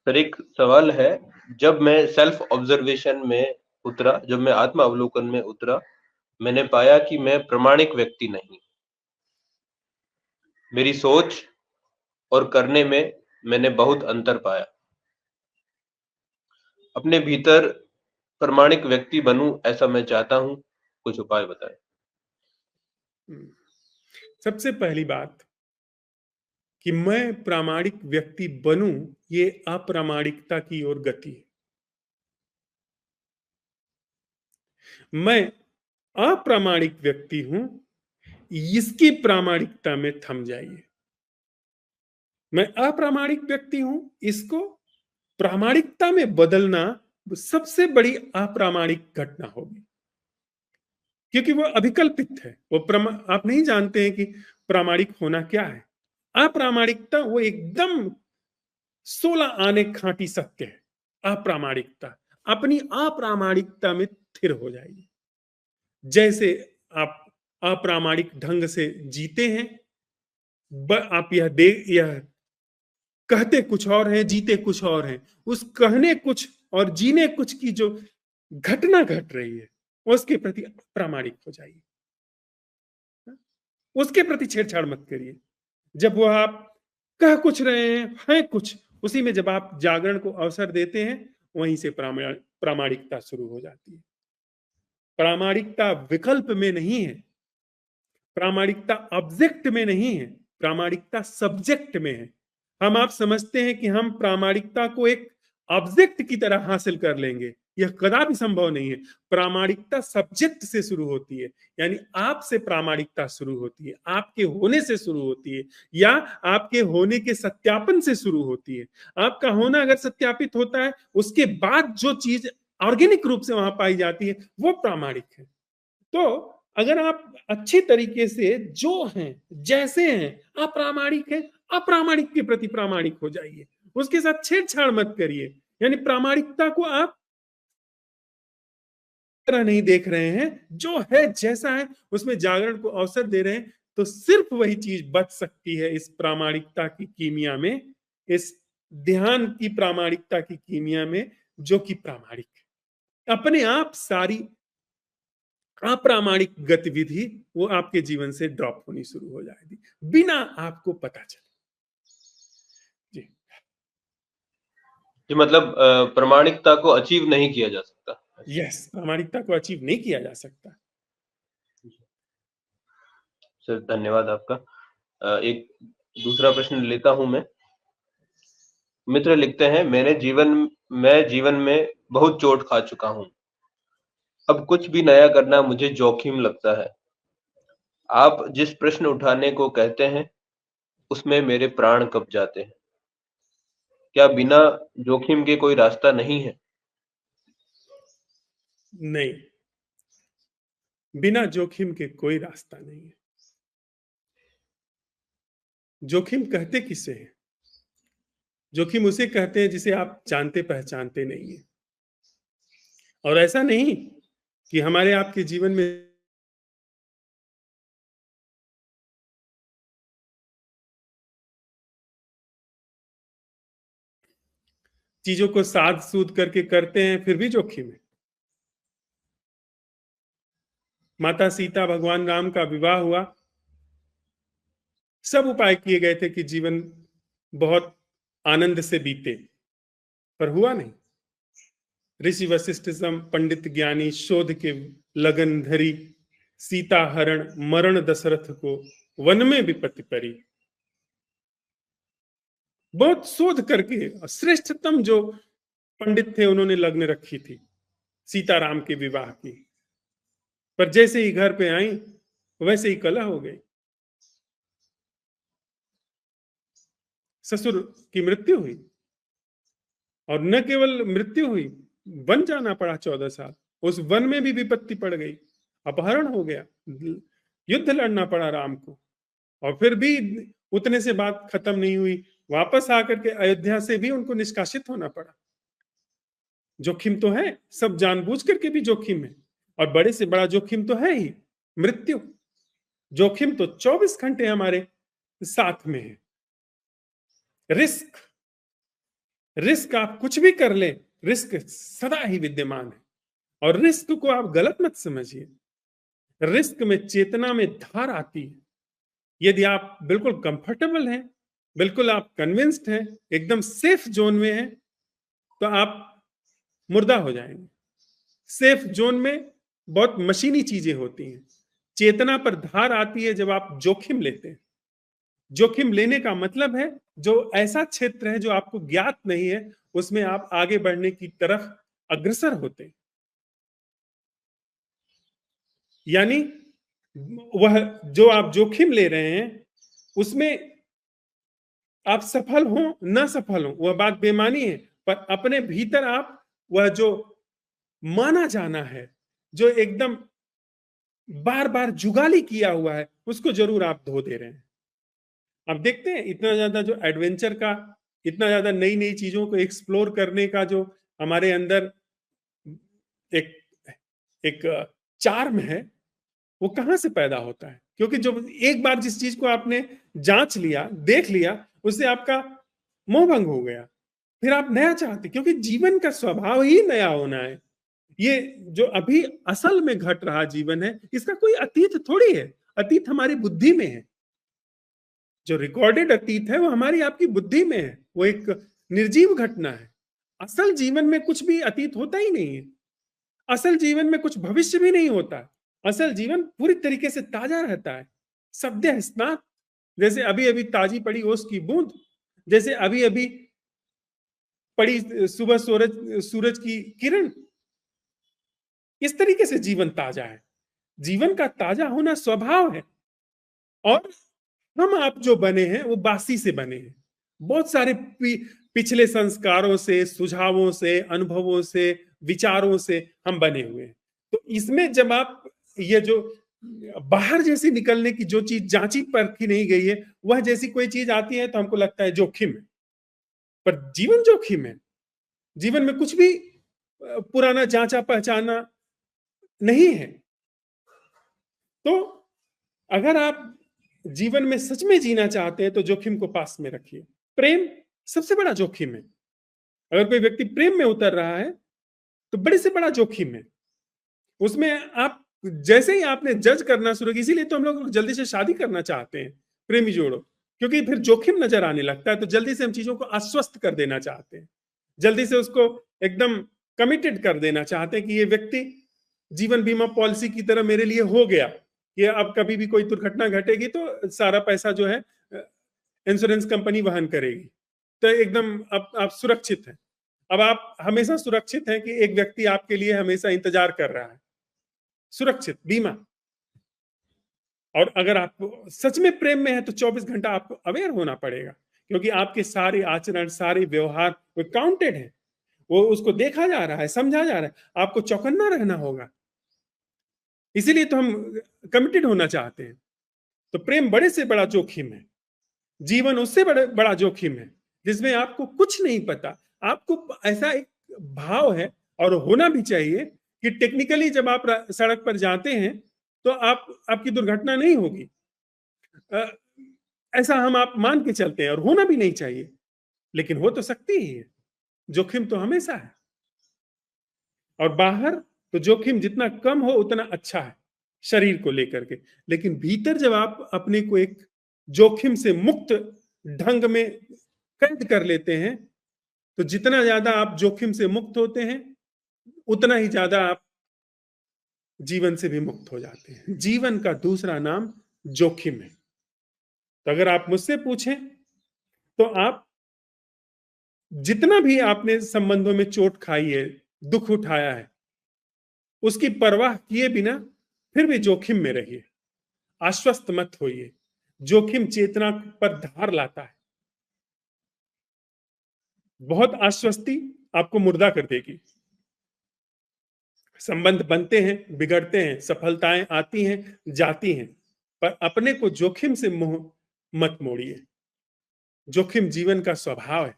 Sir एक सवाल है, जब मैं सेल्फ ऑब्जर्वेशन में उतरा, जब मैं आत्म अवलोकन में उतरा, मैंने पाया कि मैं प्रामाणिक व्यक्ति नहीं। मेरी सोच और करने में मैंने बहुत अंतर पाया। अपने भीतर प्रामाणिक व्यक्ति बनूं, ऐसा मैं चाहता हूं। कुछ उपाय बताएं। सबसे पहली बात कि मैं प्रामाणिक व्यक्ति बनूं, ये अप्रामाणिकता की ओर गति है। मैं अप्रामाणिक व्यक्ति हूं, इसकी प्रामाणिकता में थम जाइए। मैं अप्रामाणिक व्यक्ति हूं, इसको प्रामाणिकता में बदलना सबसे बड़ी अप्रामाणिक घटना होगी, क्योंकि वो अभिकल्पित है। वो आप नहीं जानते हैं कि प्रामाणिक होना क्या है। अप्रामाणिकता वो एकदम 16 आने खांटी सत्य है। अप्रामाणिकता, अपनी अप्रामाणिकता में स्थिर हो जाइए। जैसे आप अप्रामाणिक ढंग से जीते हैं, आप यह कहते कुछ और है, जीते कुछ और है। उस कहने कुछ और जीने कुछ की जो घटना घट रही है, उसके प्रति प्रामाणिक हो जाइए। उसके प्रति छेड़छाड़ मत करिए। जब वो आप कह कुछ रहे हैं कुछ, उसी में जब आप जागरण को अवसर देते हैं, वहीं से प्रामाणिकता शुरू हो जाती है। प्रामाणिकता विकल्प में नहीं है, प्रामाणिकता ऑब्जेक्ट में नहीं है, प्रामाणिकता सब्जेक्ट में है। आप समझते हैं कि हम प्रामाणिकता को एक ऑब्जेक्ट की तरह हासिल कर लेंगे, यह कदापि संभव नहीं है। प्रामाणिकता सब्जेक्ट से शुरू होती है, यानी आपसे प्रामाणिकता शुरू होती है, आपके होने से शुरू होती है, या आपके होने के सत्यापन से शुरू होती है। आपका होना अगर सत्यापित होता है, उसके बाद जो चीज ऑर्गेनिक रूप से वहां पाई जाती है, वो प्रामाणिक है। तो अगर आप अच्छी तरीके से जो हैं, जैसे हैं, अप्रामाणिक है, अप्रामाणिक के प्रति प्रामाणिक हो जाइए। उसके साथ छेड़छाड़ मत करिए। यानी प्रामाणिकता को आप तरह नहीं देख रहे हैं, जो है जैसा है उसमें जागरण को अवसर दे रहे हैं, तो सिर्फ वही चीज बच सकती है इस प्रामाणिकता की कीमिया में, इस ध्यान की प्रामाणिकता की कीमिया में, जो कि प्रामाणिक है। अपने आप सारी अप्रामाणिक गतिविधि वो आपके जीवन से ड्रॉप होनी शुरू हो जाएगी, बिना आपको पता चले। जी जी, मतलब प्रामाणिकता को अचीव नहीं किया जा सकता। यस, प्रामाणिकता को अचीव नहीं किया जा सकता। सर धन्यवाद आपका। एक दूसरा प्रश्न लेता हूं मैं। मित्र लिखते हैं, मैं जीवन में बहुत चोट खा चुका हूं। अब कुछ भी नया करना मुझे जोखिम लगता है। आप जिस प्रश्न उठाने को कहते हैं, उसमें मेरे प्राण कब जाते हैं। क्या बिना जोखिम के कोई रास्ता नहीं है? नहीं, बिना जोखिम के कोई रास्ता नहीं है। जोखिम कहते किसे हैं? जोखिम उसे कहते हैं जिसे आप जानते पहचानते नहीं है। और ऐसा नहीं कि हमारे आपके जीवन में चीजों को साध सूद करके करते हैं, फिर भी जोखिम है। माता सीता भगवान राम का विवाह हुआ, सब उपाय किए गए थे कि जीवन बहुत आनंद से बीते, पर हुआ नहीं। ऋषि वशिष्ठ सम पंडित ज्ञानी शोध के लगन धरी, सीता हरण मरण दशरथ को, वन में विपत्ति परी। बहुत शोध करके श्रेष्ठतम जो पंडित थे, उन्होंने लग्न रखी थी सीताराम के विवाह की, पर जैसे ही घर पे आई वैसे ही कलह हो गई। ससुर की मृत्यु हुई, और न केवल मृत्यु हुई, वन जाना पड़ा 14 साल। उस वन में भी विपत्ति पड़ गई, अपहरण हो गया, युद्ध लड़ना पड़ा राम को, और फिर भी उतने से बात खत्म नहीं हुई। वापस आकर के अयोध्या से भी उनको निष्कासित होना पड़ा। जोखिम तो है, सब जानबूझ करके भी जोखिम है, और बड़े से बड़ा जोखिम तो है ही मृत्यु। जोखिम तो 24 घंटे हमारे साथ में है। रिस्क रिस्क आप कुछ भी कर लें, रिस्क सदा ही विद्यमान है। और रिस्क को आप गलत मत समझिए। रिस्क में चेतना में धार आती है। यदि आप बिल्कुल कंफर्टेबल हैं, बिल्कुल आप कन्विंस्ड हैं, एकदम सेफ जोन में हैं, तो आप मुर्दा हो जाएंगे। सेफ जोन में बहुत मशीनी चीजें होती हैं। चेतना पर धार आती है जब आप जोखिम लेते हैं। जोखिम लेने का मतलब है जो ऐसा क्षेत्र है जो आपको ज्ञात नहीं है, उसमें आप आगे बढ़ने की तरफ अग्रसर होते हैं। यानी वह जो आप जोखिम ले रहे हैं उसमें आप सफल हो ना सफल हो वह बात बेमानी है, पर अपने भीतर आप वह जो माना जाना है, जो एकदम बार बार जुगाली किया हुआ है, उसको जरूर आप धो दे रहे हैं। आप देखते हैं इतना ज्यादा जो एडवेंचर का, इतना ज्यादा नई नई चीजों को एक्सप्लोर करने का जो हमारे अंदर एक एक चार्म है, वो कहां से पैदा होता है? क्योंकि जब एक बार जिस चीज को आपने जांच लिया, देख लिया, उससे आपका मोह भंग हो गया, फिर आप नया चाहते, क्योंकि जीवन का स्वभाव ही नया होना है। ये जो अभी असल में घट रहा जीवन है, इसका कोई अतीत थोड़ी है। अतीत हमारी बुद्धि में है। जो रिकॉर्डेड अतीत है वो हमारी आपकी बुद्धि में है, वो एक निर्जीव घटना है। असल जीवन में कुछ भी अतीत होता ही नहीं है। असल जीवन में कुछ भविष्य भी नहीं होता। असल जीवन पूरी तरीके से ताजा रहता है, सद्य स्नात, जैसे अभी अभी ताजी पड़ी ओस की बूंद, जैसे अभी अभी पड़ी सुबह सूरज की किरण। इस तरीके से जीवन ताजा है। जीवन का ताजा होना स्वभाव है। और हम आप जो बने हैं वो बासी से बने हैं, बहुत सारे पिछले संस्कारों से, सुझावों से, अनुभवों से, विचारों से हम बने हुए हैं। तो इसमें जब आप ये जो बाहर जैसी निकलने की जो चीज जांची परखी नहीं गई है, वह जैसी कोई चीज आती है तो हमको लगता है जोखिम है। पर जीवन जोखिम है। जीवन में कुछ भी पुराना जांचा पहचाना नहीं है। तो अगर आप जीवन में सच में जीना चाहते हैं तो जोखिम को पास में रखिए। प्रेम सबसे बड़ा जोखिम है। अगर कोई व्यक्ति प्रेम में उतर रहा है तो बड़े से बड़ा जोखिम है। उसमें आप जैसे ही आपने जज करना शुरू किया, इसीलिए तो हम लोग जल्दी से शादी करना चाहते हैं, प्रेमी जोड़ो, क्योंकि फिर जोखिम नजर आने लगता है। तो जल्दी से हम चीजों को आश्वस्त कर देना चाहते हैं, जल्दी से उसको एकदम कमिटेड कर देना चाहते हैं कि ये व्यक्ति जीवन बीमा पॉलिसी की तरह मेरे लिए हो गया, कि अब कभी भी कोई दुर्घटना घटेगी तो सारा पैसा जो है इंश्योरेंस कंपनी वहन करेगी, तो एकदम अब आप सुरक्षित हैं। अब आप हमेशा सुरक्षित हैं कि एक व्यक्ति आपके लिए हमेशा इंतजार कर रहा है, सुरक्षित बीमा। और अगर आप सच में प्रेम में है तो 24 घंटा आपको अवेयर होना पड़ेगा, क्योंकि आपके सारे आचरण, सारे व्यवहार वो काउंटेड है, वो उसको देखा जा रहा है, समझा जा रहा है, आपको चौकन्ना रहना होगा। इसीलिए तो हम कमिटेड होना चाहते हैं। तो प्रेम बड़े से बड़ा जोखिम है। जीवन उससे बड़ा जोखिम है जिसमें आपको कुछ नहीं पता। आपको ऐसा एक भाव है, और होना भी चाहिए, कि टेक्निकली जब आप सड़क पर जाते हैं तो आपकी दुर्घटना नहीं होगी। ऐसा हम आप मान के चलते हैं, और होना भी नहीं चाहिए, लेकिन हो तो सकती ही है। जोखिम तो हमेशा है। और बाहर तो जोखिम जितना कम हो उतना अच्छा है शरीर को लेकर के, लेकिन भीतर जब आप अपने को एक जोखिम से मुक्त ढंग में कैद कर लेते हैं, तो जितना ज्यादा आप जोखिम से मुक्त होते हैं उतना ही ज्यादा आप जीवन से भी मुक्त हो जाते हैं। जीवन का दूसरा नाम जोखिम है। तो अगर आप मुझसे पूछें तो आप जितना भी आपने संबंधों में चोट खाई है, दुख उठाया है, उसकी परवाह किए बिना फिर भी जोखिम में रहिए। आश्वस्त मत होइए। जोखिम चेतना पर धार लाता है। बहुत आश्वस्ति आपको मुर्दा कर देगी। संबंध बनते हैं, बिगड़ते हैं, सफलताएं आती हैं, जाती हैं, पर अपने को जोखिम से मुंह मत मोड़िए। जोखिम जीवन का स्वभाव है।